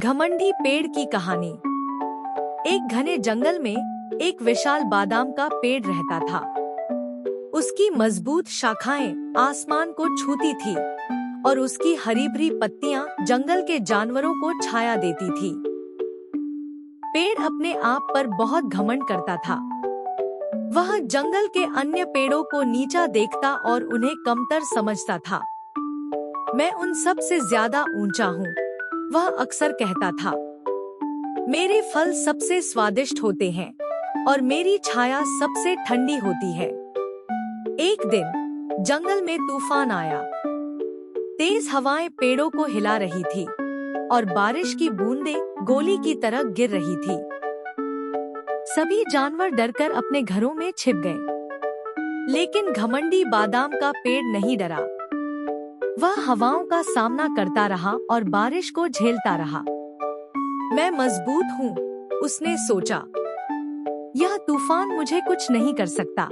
घमंडी पेड़ की कहानी। एक घने जंगल में एक विशाल बादाम का पेड़ रहता था। उसकी मजबूत शाखाएं आसमान को छूती थी और उसकी हरी भरी पत्तियां जंगल के जानवरों को छाया देती थी। पेड़ अपने आप पर बहुत घमंड करता था। वह जंगल के अन्य पेड़ों को नीचा देखता और उन्हें कमतर समझता था। मैं उन सब से ज्यादा ऊंचा हूँ, वह अक्सर कहता था। मेरे फल सबसे स्वादिष्ट होते हैं और मेरी छाया सबसे ठंडी होती है। एक दिन जंगल में तूफान आया। तेज हवाएं पेड़ों को हिला रही थी और बारिश की बूंदें गोली की तरह गिर रही थी। सभी जानवर डरकर अपने घरों में छिप गए। लेकिन घमंडी बादाम का पेड़ नहीं डरा। वह हवाओं का सामना करता रहा और बारिश को झेलता रहा। मैं मजबूत हूँ, उसने सोचा। यह तूफान मुझे कुछ नहीं कर सकता।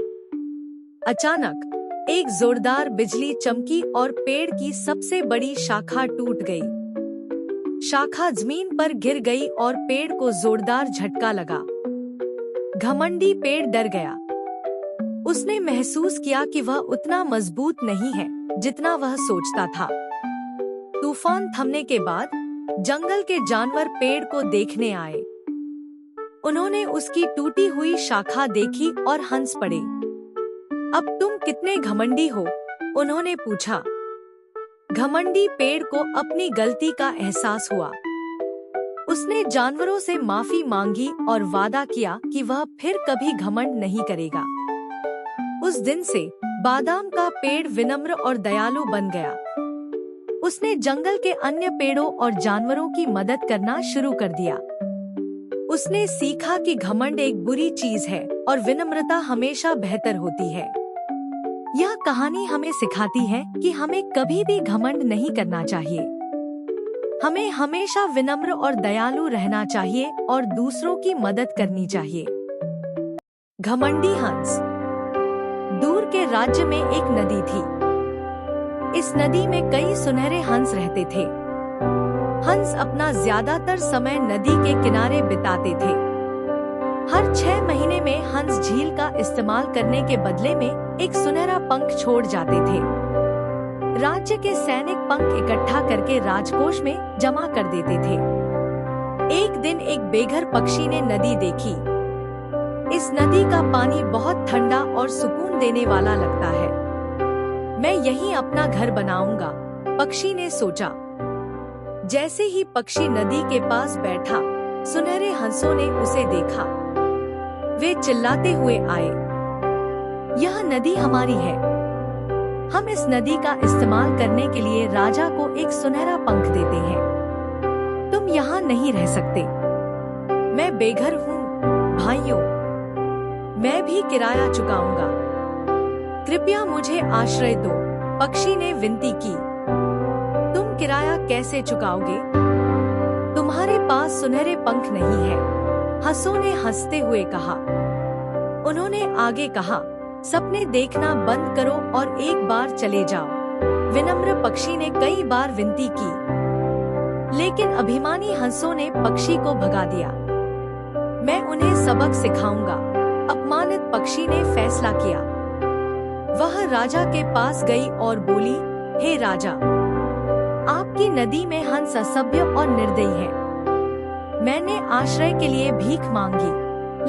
अचानक एक जोरदार बिजली चमकी और पेड़ की सबसे बड़ी शाखा टूट गई। शाखा जमीन पर गिर गई और पेड़ को जोरदार झटका लगा। घमंडी पेड़ डर गया। उसने महसूस किया कि वह उतना मजबूत नहीं है जितना वह सोचता था। तूफान थमने के बाद जंगल के जानवर पेड़ को देखने आए। उन्होंने उसकी टूटी हुई शाखा देखी और हंस पड़े। अब तुम कितने घमंडी हो? उन्होंने पूछा। घमंडी पेड़ को अपनी गलती का एहसास हुआ। उसने जानवरों से माफी मांगी और वादा किया कि वह फिर कभी घमंड नहीं करेगा। उस दिन से बादाम का पेड़ विनम्र और दयालु बन गया। उसने जंगल के अन्य पेड़ों और जानवरों की मदद करना शुरू कर दिया। उसने सीखा कि घमंड एक बुरी चीज है और विनम्रता हमेशा बेहतर होती है। यह कहानी हमें सिखाती है कि हमें कभी भी घमंड नहीं करना चाहिए। हमें हमेशा विनम्र और दयालु रहना चाहिए और दूसरों की मदद करनी चाहिए। घमंडी हंस। दूर के राज्य में एक नदी थी। इस नदी में कई सुनहरे हंस रहते थे। हंस अपना ज्यादातर समय नदी के किनारे बिताते थे। हर 6 महीने में हंस झील का इस्तेमाल करने के बदले में एक सुनहरा पंख छोड़ जाते थे। राज्य के सैनिक पंख इकट्ठा करके राजकोष में जमा कर देते थे। एक दिन एक बेघर पक्षी ने नदी देखी। इस नदी का पानी बहुत ठंडा और सुकून देने वाला लगता है। मैं यहीं अपना घर बनाऊंगा, पक्षी ने सोचा। जैसे ही पक्षी नदी के पास बैठा, सुनहरे हंसों ने उसे देखा। वे चिल्लाते हुए आए, यह नदी हमारी है। हम इस नदी का इस्तेमाल करने के लिए राजा को एक सुनहरा पंख देते हैं। तुम यहाँ नहीं रह सकते। मैं बेघर हूँ, भाइयों। मैं भी किराया चुकाऊंगा। कृपया मुझे आश्रय दो, पक्षी ने विनती की। तुम किराया कैसे चुकाओगे? तुम्हारे पास सुनहरे पंख नहीं है, हंसों ने हंसते हुए कहा। उन्होंने आगे कहा, सपने देखना बंद करो और एक बार चले जाओ। विनम्र पक्षी ने कई बार विनती की, लेकिन अभिमानी हंसों ने पक्षी को भगा दिया। मैं उन्हें सबक सिखाऊंगा, अपमानित पक्षी ने फैसला किया। वह राजा के पास गई और बोली, हे राजा, आपकी नदी में हंस असभ्य और निर्दयी है। मैंने आश्रय के लिए भीख मांगी,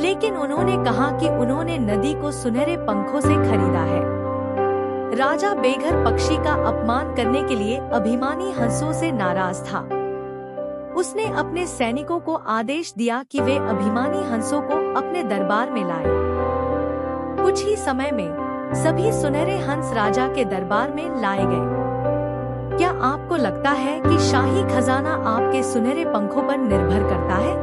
लेकिन उन्होंने कहा कि उन्होंने नदी को सुनहरे पंखों से खरीदा है। राजा बेघर पक्षी का अपमान करने के लिए अभिमानी हंसों से नाराज था। उसने अपने सैनिकों को आदेश दिया कि वे अभिमानी हंसों को अपने दरबार में लाए। कुछ ही समय में सभी सुनहरे हंस राजा के दरबार में लाए गए। क्या आपको लगता है कि शाही खजाना आपके सुनहरे पंखों पर निर्भर करता है?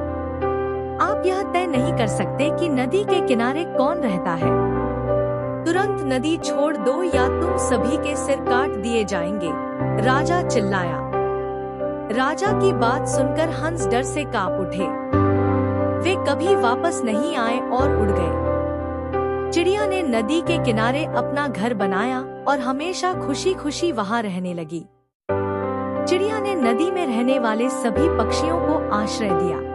आप यह तय नहीं कर सकते कि नदी के किनारे कौन रहता है। तुरंत नदी छोड़ दो या तुम सभी के सिर काट दिए जाएंगे, राजा चिल्लाया। राजा की बात सुनकर हंस डर से कांप उठे। वे कभी वापस नहीं आए और उड़ गए। चिड़िया ने नदी के किनारे अपना घर बनाया और हमेशा खुशी खुशी वहां रहने लगी। चिड़िया ने नदी में रहने वाले सभी पक्षियों को आश्रय दिया।